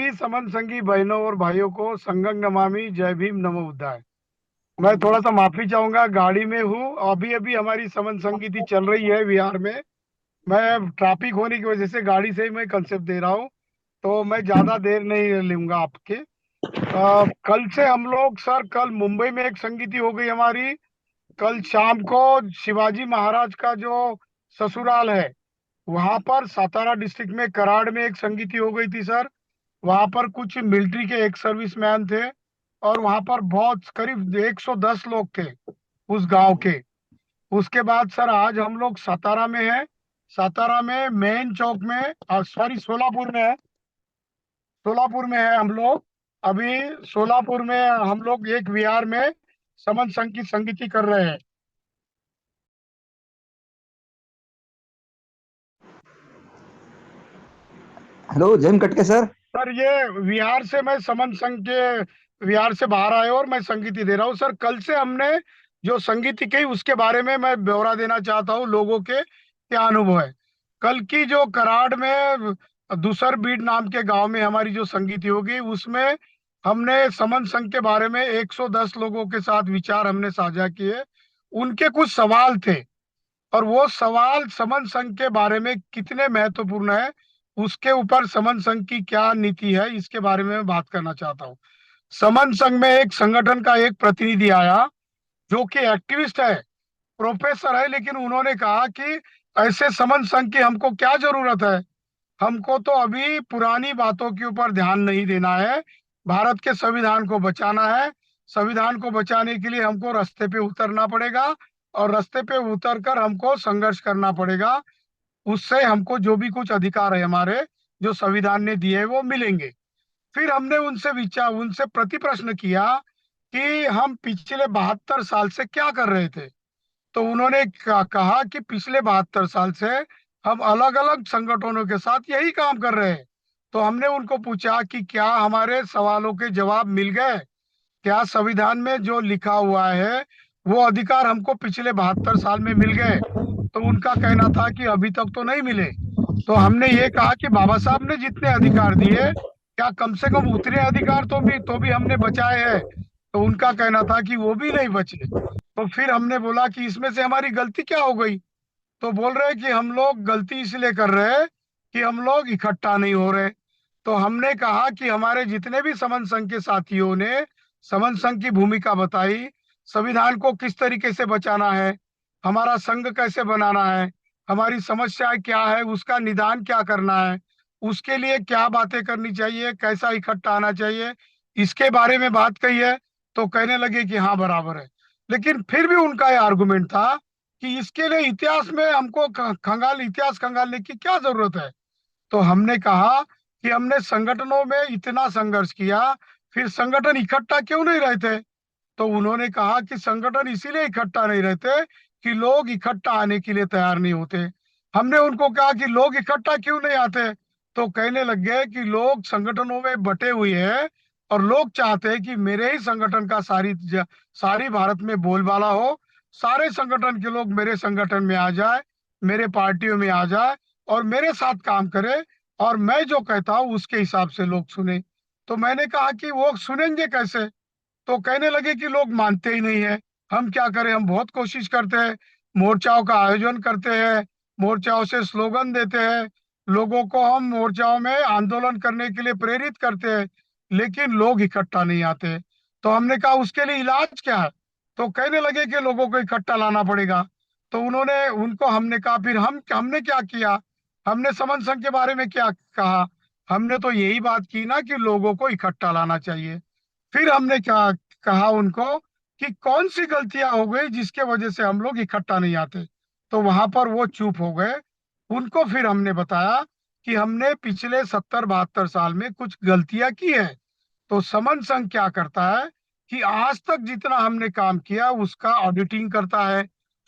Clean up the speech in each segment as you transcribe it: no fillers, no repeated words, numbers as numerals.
सभी समन संगी बहनों और भाइयों को संगम नमामि, जय भीम, नमो बुद्धाय। मैं थोड़ा सा माफी चाहूंगा, गाड़ी में हूँ। अभी अभी हमारी समन संगीति चल रही है बिहार में। मैं ट्रैफिक होने की वजह से गाड़ी से ही मैं कंसेप्ट दे रहा हूँ, तो मैं ज्यादा देर नहीं लूंगा आपके। कल से हम लोग सर, कल मुंबई में एक संगीति हो गई हमारी। कल शाम को शिवाजी महाराज का जो ससुराल है, वहां पर सातारा डिस्ट्रिक्ट में कराड़ में एक संगीति हो गई थी सर। वहां पर कुछ मिलिट्री के एक सर्विसमैन थे, और वहां पर बहुत करीब 110 लोग थे उस गांव के। उसके बाद सर आज हम लोग सातारा में हैं। सातारा में मेन चौक में, सॉरी सोलापुर में है। सोलापुर में है हम लोग अभी। सोलापुर में हम लोग एक विहार में समन संग की संगीति कर रहे हैं। हेलो जय कटके सर। सर ये विहार से, मैं समन संघ के विहार से बाहर आए और मैं संगीति दे रहा हूँ सर। कल से हमने जो संगीति की उसके बारे में मैं ब्यौरा देना चाहता हूँ, लोगों के क्या अनुभव है। कल की जो कराड़ में दूसर बीड़ नाम के गांव में हमारी जो संगीति होगी, उसमें हमने समन संघ के बारे में 110 लोगों के साथ विचार हमने साझा किए। उनके कुछ सवाल थे, और वो सवाल समन संघ के बारे में कितने महत्वपूर्ण है, उसके ऊपर समन संघ की क्या नीति है, इसके बारे में मैं बात करना चाहता हूँ। समन संघ में एक संगठन का एक प्रतिनिधि आया, जो कि एक्टिविस्ट है, प्रोफेसर है, लेकिन उन्होंने कहा कि ऐसे समन संघ की हमको क्या जरूरत है। हमको तो अभी पुरानी बातों के ऊपर ध्यान नहीं देना है। भारत के संविधान को बचाना है। संविधान को बचाने के लिए हमको रास्ते पे उतरना पड़ेगा, और रास्ते पे उतर कर हमको संघर्ष करना पड़ेगा। उससे हमको जो भी कुछ अधिकार है हमारे, जो संविधान ने दिए है, वो मिलेंगे। फिर हमने उनसे प्रति प्रश्न किया कि हम पिछले 72 साल से क्या कर रहे थे। तो उन्होंने कहा कि पिछले 72 साल से हम अलग अलग संगठनों के साथ यही काम कर रहे हैं। तो हमने उनको पूछा कि क्या हमारे सवालों के जवाब मिल गए, क्या संविधान में जो लिखा हुआ है वो अधिकार हमको पिछले 72 साल में मिल गए। तो उनका कहना था कि अभी तक तो नहीं मिले। तो हमने ये कहा कि बाबा साहब ने जितने अधिकार दिए, क्या कम से कम उतने अधिकार तो भी हमने बचाए हैं। तो उनका कहना था कि वो भी नहीं बचे। तो फिर हमने बोला कि इसमें से हमारी गलती क्या हो गई। तो बोल रहे कि हम लोग गलती इसलिए कर रहे हैं कि हम लोग इकट्ठा नहीं हो रहे। तो हमने कहा कि हमारे जितने भी समन संघ के साथियों ने समन संघ की भूमिका बताई, संविधान को किस तरीके से बचाना है, हमारा संघ कैसे बनाना है, हमारी समस्या क्या है, उसका निदान क्या करना है, उसके लिए क्या बातें करनी चाहिए, कैसा इकट्ठा आना चाहिए, इसके बारे में बात कही है। तो कहने लगे कि हाँ बराबर है। लेकिन फिर भी उनका यह आर्गुमेंट था कि इसके लिए इतिहास में हमको इतिहास खंगालने की क्या जरूरत है। तो हमने कहा कि हमने संगठनों में इतना संघर्ष किया, फिर संगठन इकट्ठा क्यों नहीं रहते। तो उन्होंने कहा कि संगठन इसीलिए इकट्ठा नहीं रहते कि लोग इकट्ठा आने के लिए तैयार नहीं होते। हमने उनको कहा कि लोग इकट्ठा क्यों नहीं आते। तो कहने लग गए कि लोग संगठनों में बटे हुए हैं, और लोग चाहते हैं कि मेरे ही संगठन का सारी भारत में बोलबाला हो। सारे संगठन के लोग मेरे संगठन में आ जाए, मेरे पार्टियों में आ जाए, और मेरे साथ काम करे, और मैं जो कहता हूँ उसके हिसाब से लोग सुने। तो मैंने कहा कि वो सुनेंगे कैसे। तो कहने लगे कि लोग मानते ही नहीं है। हम क्या करें, हम बहुत कोशिश करते हैं, मोर्चाओं का आयोजन करते हैं, मोर्चाओं से स्लोगन देते हैं, लोगों को हम मोर्चाओं में आंदोलन करने के लिए प्रेरित करते हैं, लेकिन लोग इकट्ठा नहीं आते। तो हमने कहा उसके लिए इलाज क्या है। तो कहने लगे कि लोगों को इकट्ठा लाना पड़ेगा। तो उन्होंने उनको हमने कहा, फिर हमने क्या किया। हमने समन संघ के बारे में क्या कहा। हमने तो यही बात की ना कि लोगों को इकट्ठा लाना चाहिए। फिर हमने क्या कहा उनको कि कौन सी गलतियां हो गई जिसके वजह से हम लोग इकट्ठा नहीं आते। तो वहां पर वो चुप हो गए। उनको फिर हमने बताया कि हमने पिछले 70-72 साल में कुछ गलतियां की है। तो समन संघ क्या करता है कि आज तक जितना हमने काम किया उसका ऑडिटिंग करता है,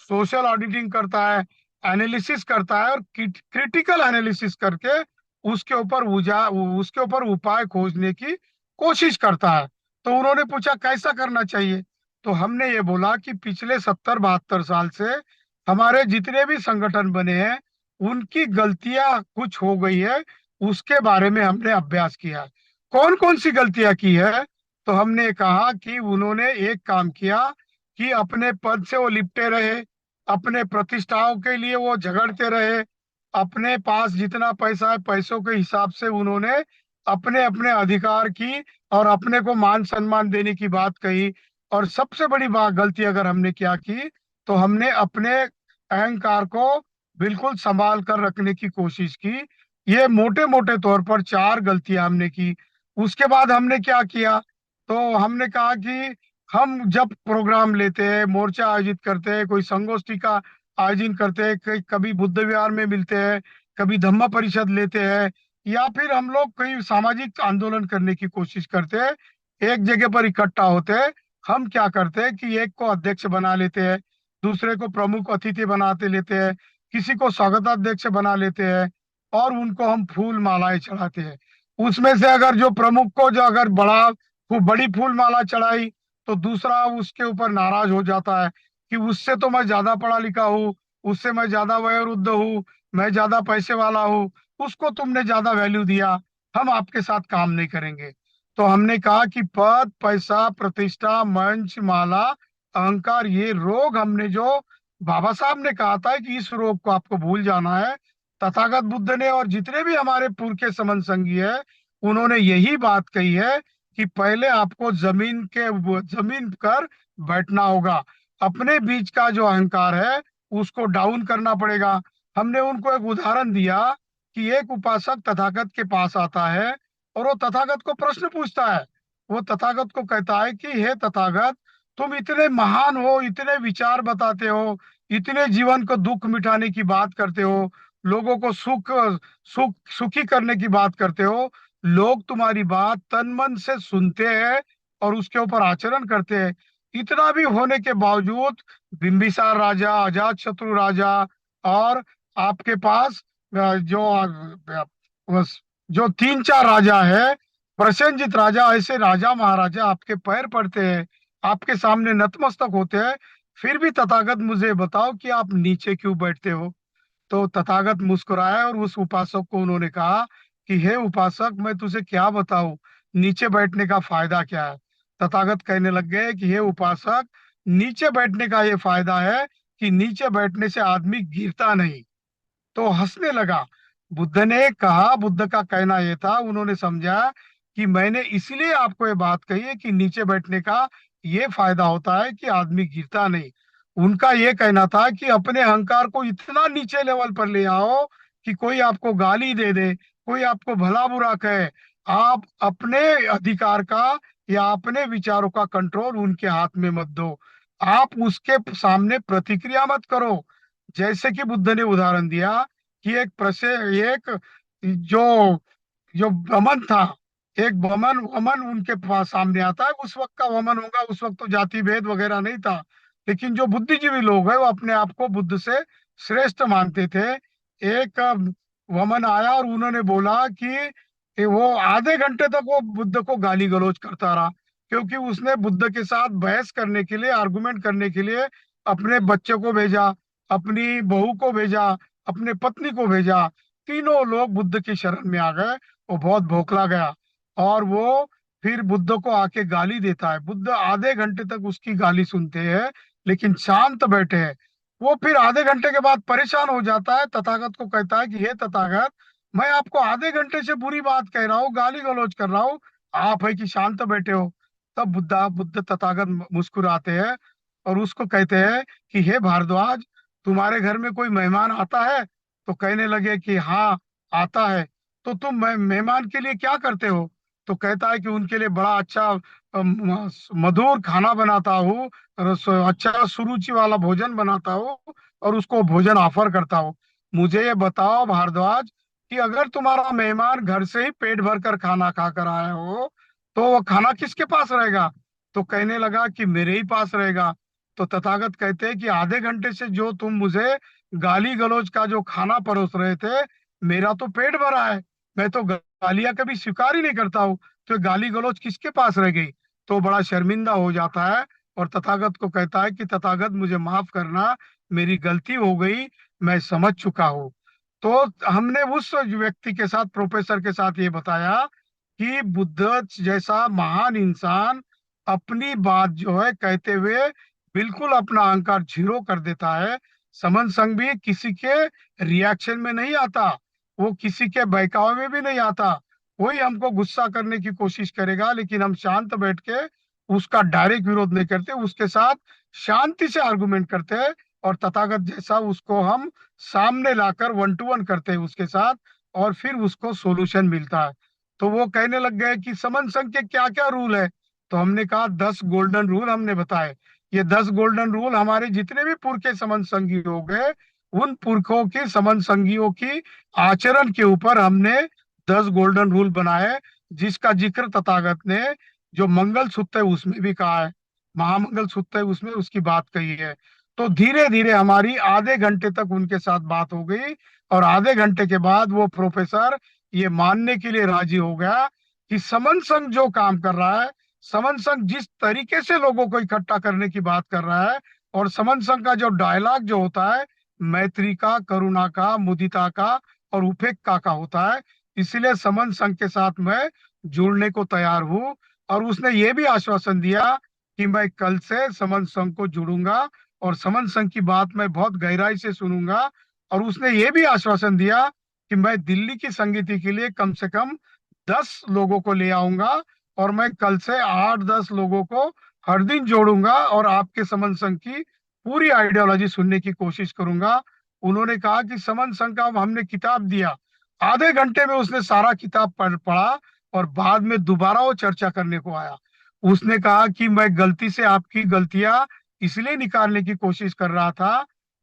सोशल ऑडिटिंग करता है, एनालिसिस करता है, और क्रिटिकल एनालिसिस करके उसके ऊपर उपाय खोजने की कोशिश करता है। तो उन्होंने पूछा कैसा करना चाहिए। तो हमने ये बोला कि पिछले 70-72 साल से हमारे जितने भी संगठन बने हैं, उनकी गलतियां कुछ हो गई है, उसके बारे में हमने अभ्यास किया है। कौन कौन सी गलतियां की है? तो हमने कहा कि उन्होंने एक काम किया कि अपने पद से वो लिपटे रहे, अपने प्रतिष्ठाओं के लिए वो झगड़ते रहे, अपने पास जितना पैसा है पैसों के हिसाब से उन्होंने अपने अपने अधिकार की और अपने को मान सम्मान देने की बात कही। और सबसे बड़ी बात गलती अगर हमने क्या की, तो हमने अपने अहंकार को बिल्कुल संभाल कर रखने की कोशिश की। ये मोटे मोटे तौर पर चार गलतियां हमने की। उसके बाद हमने क्या किया, तो हमने कहा कि हम जब प्रोग्राम लेते हैं, मोर्चा आयोजित करते हैं, कोई संगोष्ठी का आयोजन करते हैं, कभी बुद्ध विहार में मिलते हैं, कभी धम्म परिषद लेते हैं, या फिर हम लोग कई सामाजिक आंदोलन करने की कोशिश करते हैं, एक जगह पर इकट्ठा होते हैं। हम क्या करते हैं कि एक को अध्यक्ष बना लेते हैं, दूसरे को प्रमुख अतिथि बनाते लेते हैं, किसी को स्वागताध्यक्ष बना लेते हैं, और उनको हम फूल मालाएं चढ़ाते हैं। उसमें से अगर जो प्रमुख को जो अगर बड़ी फूल माला चढ़ाई, तो दूसरा उसके ऊपर नाराज हो जाता है कि उससे तो मैं ज्यादा पढ़ा लिखा हूँ, उससे मैं ज्यादा वयोवृद्ध हूँ, मैं ज्यादा पैसे वाला हूँ, उसको तुमने ज्यादा वैल्यू दिया, हम आपके साथ काम नहीं करेंगे। तो हमने कहा कि पद, पैसा, प्रतिष्ठा, मंच, माला, अहंकार, ये रोग हमने जो बाबा साहब ने कहा था कि इस रोग को आपको भूल जाना है। तथागत बुद्ध ने और जितने भी हमारे पूर्व के समन संगी है, उन्होंने यही बात कही है कि पहले आपको जमीन कर बैठना होगा। अपने बीच का जो अहंकार है उसको डाउन करना पड़ेगा। हमने उनको एक उदाहरण दिया कि एक उपासक तथागत के पास आता है और वो तथागत को प्रश्न पूछता है। वो तथागत को कहता है कि हे तथागत, तुम इतने महान हो, इतने विचार बताते हो, इतने जीवन को दुख मिटाने की बात करते हो, लोगों को सुखी करने की बात करते हो, लोग तुम्हारी बात तन मन से सुनते हैं और उसके ऊपर आचरण करते हैं। इतना भी होने के बावजूद बिंबिसार राजा, अजात शत्रु राजा, और आपके पास जो तीन चार राजा है, प्रसेनजित राजा, ऐसे राजा महाराजा आपके पैर पड़ते हैं, आपके सामने नतमस्तक होते हैं, फिर भी तथागत मुझे बताओ कि आप नीचे क्यों बैठते हो? तो तथागत मुस्कुराया और उस उपासक को उन्होंने कहा कि हे उपासक, मैं तुझे क्या बताऊं, नीचे बैठने का फायदा क्या है? तथागत कहने लग गए कि हे उपासक, नीचे बैठने का ये फायदा है कि नीचे बैठने से आदमी गिरता नहीं। तो हंसने लगा। बुद्ध ने कहा, बुद्ध का कहना यह था, उन्होंने समझा कि मैंने इसलिए आपको ये बात कही है कि नीचे बैठने का ये फायदा होता है कि आदमी गिरता नहीं। उनका ये कहना था कि अपने अहंकार को इतना नीचे लेवल पर ले आओ कि कोई आपको गाली दे दे, कोई आपको भला बुरा कहे, आप अपने अधिकार का या अपने विचारों का कंट्रोल उनके हाथ में मत दो, आप उसके सामने प्रतिक्रिया मत करो। जैसे कि बुद्ध ने उदाहरण दिया कि एक जो जो वमन था, एक वमन वमन उनके पास सामने आता है। उस वक्त का वमन होगा, उस वक्त तो जाति भेद वगैरह नहीं था, लेकिन जो बुद्धिजीवी लोग हैं वो अपने आप को बुद्ध से श्रेष्ठ मानते थे। एक वमन आया और उन्होंने बोला कि वो आधे घंटे तक वो बुद्ध को गाली गलौज करता रहा, क्योंकि उसने बुद्ध के साथ बहस करने के लिए, आर्गुमेंट करने के लिए अपने बच्चे को भेजा, अपनी बहू को भेजा, अपने पत्नी को भेजा। तीनों लोग बुद्ध की शरण में आ गए। वो बहुत बौखला गया और वो फिर बुद्ध को आके गाली देता है। बुद्ध आधे घंटे तक उसकी गाली सुनते हैं लेकिन शांत बैठे हैं। वो फिर आधे घंटे के बाद परेशान हो जाता है, तथागत को कहता है कि हे तथागत, मैं आपको आधे घंटे से बुरी बात कह रहा हूँ, गाली गलौज कर रहा हूँ, आप है कि शांत बैठे हो? तब बुद्ध बुद्ध तथागत मुस्कुराते हैं और उसको कहते हैं कि हे भारद्वाज, तुम्हारे घर में कोई मेहमान आता है? तो कहने लगे कि हाँ, आता है। तो तुम मेहमान के लिए क्या करते हो? तो कहता है कि उनके लिए बड़ा अच्छा मधुर खाना बनाता हूँ, अच्छा सुरुचि वाला भोजन बनाता हूँ और उसको भोजन ऑफर करता हूँ। मुझे ये बताओ भारद्वाज कि अगर तुम्हारा मेहमान घर से ही पेट भर कर खाना खा कर आया हो, तो वो खाना किसके पास रहेगा? तो कहने लगा कि मेरे ही पास रहेगा। तो तथागत कहते हैं कि आधे घंटे से जो तुम मुझे गाली गलौज का जो खाना परोस रहे थे, मेरा तो पेट भरा है, मैं तो गालियां कभी स्वीकार ही नहीं करता हूँ, तो गाली गलौज किसके पास रह गई? तो बड़ा शर्मिंदा हो जाता है और तथागत को कहता है कि तथागत मुझे माफ करना, मेरी गलती हो गई, मैं समझ चुका हूँ। तो हमने उस व्यक्ति के साथ, प्रोफेसर के साथ ये बताया कि बुद्ध जैसा महान इंसान अपनी बात जो है कहते हुए बिल्कुल अपना अहंकार जीरो कर देता है। समन संघ भी किसी के रिएक्शन में नहीं आता, वो किसी के बहकावे में भी नहीं आता। कोई हमको गुस्सा करने की कोशिश करेगा लेकिन हम शांत बैठ के उसका डायरेक्ट विरोध नहीं करते, उसके साथ शांति से आर्गुमेंट करते हैं। और तथागत जैसा उसको हम सामने लाकर वन टू वन करते हैं उसके साथ, और फिर उसको सोल्यूशन मिलता है। तो वो कहने लग गए कि समन संघ के क्या क्या रूल है। तो हमने कहा 10 गोल्डन रूल हमने बताए। ये 10 गोल्डन रूल हमारे जितने भी पुरखे समन संघी हो गए, उन पुरखों की समन संघियों की आचरण के ऊपर हमने 10 गोल्डन रूल बनाए, जिसका जिक्र तथागत ने जो मंगल सूत्र है उसमें भी कहा है, महामंगल सूत्र है उसमें उसकी बात कही है। तो धीरे धीरे हमारी आधे घंटे तक उनके साथ बात हो गई, और आधे घंटे के बाद वो प्रोफेसर ये मानने के लिए राजी हो गया कि समन संघ जो काम कर रहा है, समन संघ जिस तरीके से लोगों को इकट्ठा करने की बात कर रहा है, और समन संघ का जो डायलॉग जो होता है मैत्री का, करुणा का, मुदिता का और उपेक्षा का होता है, इसलिए समन संघ के साथ मैं जुड़ने को तैयार हूँ। और उसने ये भी आश्वासन दिया कि मैं कल से समन संघ को जुड़ूंगा और समन संघ की बात मैं बहुत गहराई से सुनूंगा। और उसने ये भी आश्वासन दिया कि मैं दिल्ली की संगीति के लिए कम से कम 10 लोगों को ले आऊंगा, और मैं कल से 8-10 लोगों को हर दिन जोड़ूंगा और आपके समन संघ की पूरी आइडियोलॉजी सुनने की कोशिश करूंगा। उन्होंने कहा कि समन संघ का हमने किताब दिया, आधे घंटे में उसने सारा किताब पढ़ा, और बाद में दोबारा वो चर्चा करने को आया। उसने कहा कि मैं गलती से आपकी गलतियां इसलिए निकालने की कोशिश कर रहा था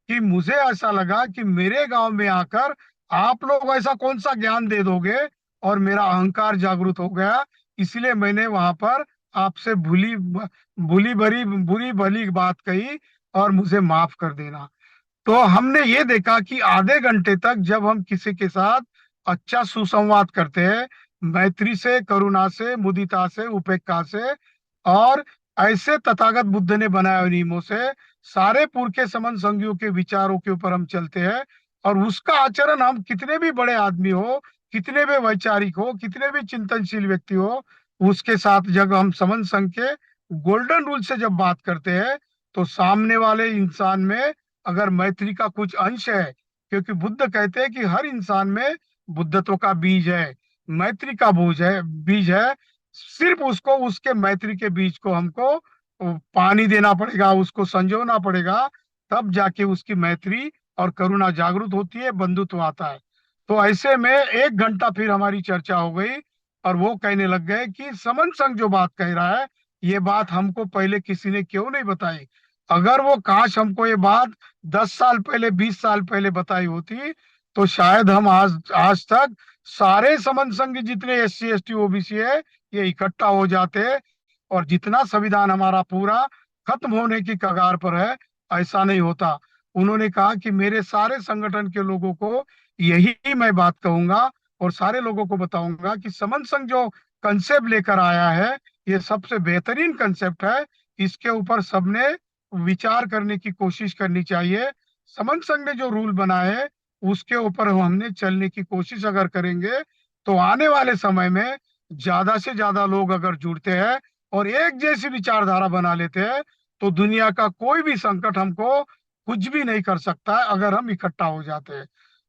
कि मुझे ऐसा लगा कि मेरे गांव में आकर आप लोग ऐसा कौन सा ज्ञान दे दोगे, और मेरा अहंकार जागृत हो गया, इसलिए मैंने वहां पर आपसे भूली भूली भरी बुरी भली बात कही, और मुझे माफ कर देना। तो हमने ये देखा कि आधे घंटे तक जब हम किसी के साथ अच्छा सुसंवाद करते हैं, मैत्री से, करुणा से, मुदिता से, उपेक्षा से, और ऐसे तथागत बुद्ध ने बनाए हुए नियमों से सारे पुरखे समन संगियों के विचारों के ऊपर हम चलते हैं, और उसका आचरण हम कितने भी बड़े आदमी हो, कितने भी वैचारिक हो, कितने भी चिंतनशील व्यक्ति हो, उसके साथ जब हम समन संघ के गोल्डन रूल से जब बात करते हैं, तो सामने वाले इंसान में अगर मैत्री का कुछ अंश है, क्योंकि बुद्ध कहते हैं कि हर इंसान में बुद्धत्व का बीज है, मैत्री का बीज है। सिर्फ उसको उसके मैत्री के बीज को हमको पानी देना पड़ेगा, उसको संजोना पड़ेगा, तब जाके उसकी मैत्री और करुणा जागृत होती है, बंधुत्व आता है। तो ऐसे में 1 घंटा फिर हमारी चर्चा हो गई, और वो कहने लग गए कि समन संघ जो बात कह रहा है, ये बात हमको पहले किसी ने क्यों नहीं बताई। अगर वो काश हमको ये बात 10 साल पहले, 20 साल पहले बताई होती, तो शायद हम आज आज तक सारे समन संघ जितने SC ST OBC है ये इकट्ठा हो जाते, और जितना संविधान हमारा पूरा खत्म होने की कगार पर है, ऐसा नहीं होता। उन्होंने कहा कि मेरे सारे संगठन के लोगों को यही मैं बात कहूंगा, और सारे लोगों को बताऊंगा कि समन संघ जो कंसेप्ट लेकर आया है, ये सबसे बेहतरीन कंसेप्ट है। इसके ऊपर सबने विचार करने की कोशिश करनी चाहिए। समन संघ ने जो रूल बनाए हैं उसके ऊपर हमने चलने की कोशिश अगर करेंगे, तो आने वाले समय में ज्यादा से ज्यादा लोग अगर जुड़ते हैं और एक जैसी विचारधारा बना लेते हैं, तो दुनिया का कोई भी संकट हमको कुछ भी नहीं कर सकता है, अगर हम इकट्ठा हो जाते हैं।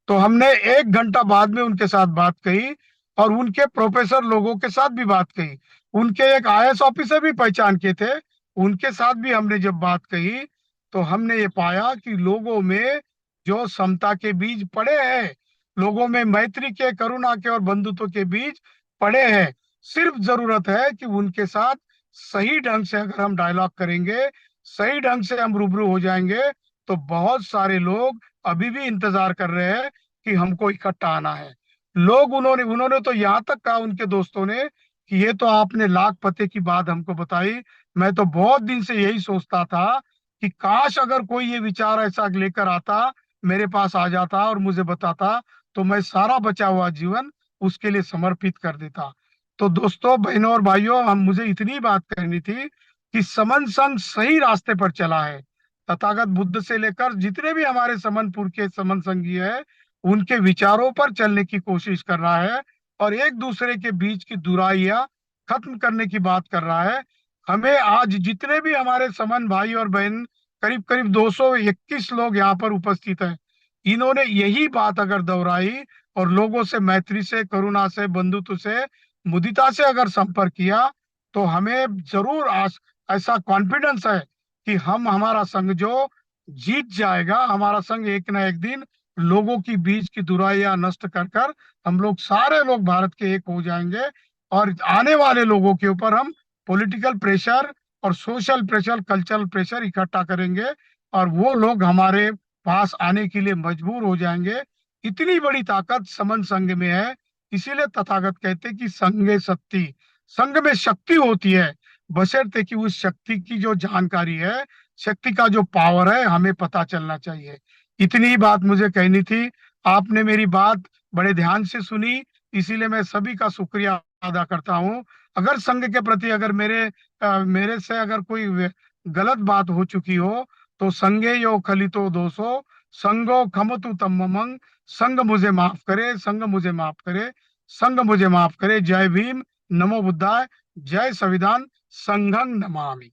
तो हमने 1 घंटा बाद में उनके साथ बात कही, और उनके प्रोफेसर लोगों के साथ भी बात कही, उनके एक IAS ऑफिसर भी पहचान के थे, उनके साथ भी हमने जब बात कही, तो हमने ये पाया कि लोगों में जो समता के बीज पड़े हैं, लोगों में मैत्री के, करुणा के और बंधुत्व के बीज पड़े हैं। सिर्फ जरूरत है कि उनके साथ सही ढंग से अगर हम डायलॉग करेंगे, सही ढंग से हम रूबरू हो जाएंगे, तो बहुत सारे लोग अभी भी इंतजार कर रहे हैं कि हमको इकट्ठा आना है। लोग उन्होंने उन्होंने तो यहाँ तक कहा उनके दोस्तों ने कि ये तो आपने लाख पते की बात हमको बताई, मैं तो बहुत दिन से यही सोचता था कि काश अगर कोई ये विचार ऐसा लेकर आता, मेरे पास आ जाता और मुझे बताता, तो मैं सारा बचा हुआ जीवन उसके लिए समर्पित कर देता। तो दोस्तों, बहनों और भाइयों, हम मुझे इतनी बात कहनी थी कि समन संघ सही रास्ते पर चला है। तथागत बुद्ध से लेकर जितने भी हमारे समनपुर के समन संघी है, उनके विचारों पर चलने की कोशिश कर रहा है, और एक दूसरे के बीच की बुराइयां खत्म करने की बात कर रहा है। हमें आज जितने भी हमारे समन भाई और बहन, करीब करीब 221 लोग यहाँ पर उपस्थित हैं, इन्होंने यही बात अगर दोहराई और लोगों से मैत्री से, करुणा से, बंधुत्व से, मुदिता से अगर संपर्क किया, तो हमें जरूर ऐसा कॉन्फिडेंस है कि हमारा संघ जो जीत जाएगा। हमारा संघ एक ना एक दिन लोगों की बीच की बुराइयां नष्ट कर कर हम लोग सारे लोग भारत के एक हो जाएंगे। और आने वाले लोगों के ऊपर हम पॉलिटिकल प्रेशर और सोशल प्रेशर, कल्चरल प्रेशर इकट्ठा करेंगे, और वो लोग हमारे पास आने के लिए मजबूर हो जाएंगे। इतनी बड़ी ताकत समन संघ में है। इसीलिए तथागत कहते हैं कि संघे शक्ति, संघ में शक्ति होती है, बशर्ते कि उस शक्ति की जो जानकारी है, शक्ति का जो पावर है, हमें पता चलना चाहिए। इतनी ही बात मुझे कहनी थी। आपने मेरी बात बड़े ध्यान से सुनी, इसीलिए मैं सभी का शुक्रिया अदा करता हूँ। अगर संघ के प्रति अगर मेरे से अगर कोई गलत बात हो चुकी हो, तो संगे यो खलितो दोषो, संगो खमतु तम्ममंग, संघ मुझे माफ करे, संघ मुझे माफ करे, संघ मुझे माफ करे। जय भीम, नमो बुद्धाय, जय संविधान, संघं नमामि।